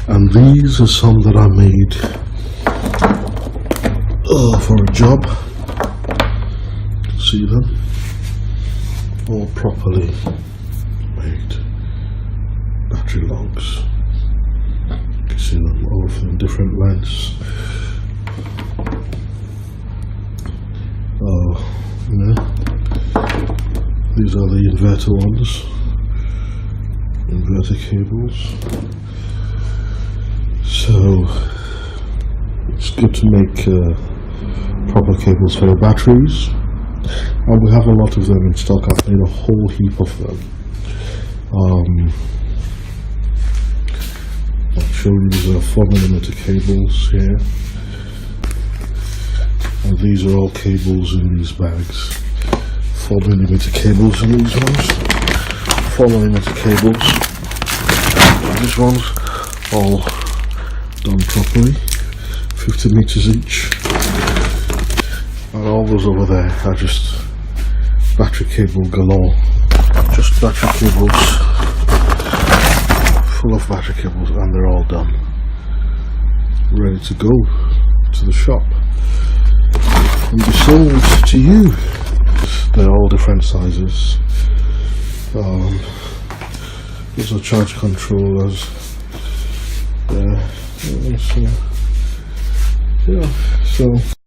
And these are some that I made for a job. See them? All properly made battery logs. You can see them all in different lengths. These are the inverter ones, inverter cables. So it's good to make proper cables for the batteries, and we have a lot of them in stock. I've made a whole heap of them. I'll show you these are 4mm cables here, and these are all cables in these bags. 4mm cables in these ones, 4mm cables. These ones all done properly, 50 meters each, and all those over there are just battery cable galore. Just battery cables, full of battery cables, and they're all done, ready to go to the shop and be sold to you. They're all different sizes. These are charge controllers. Yeah, so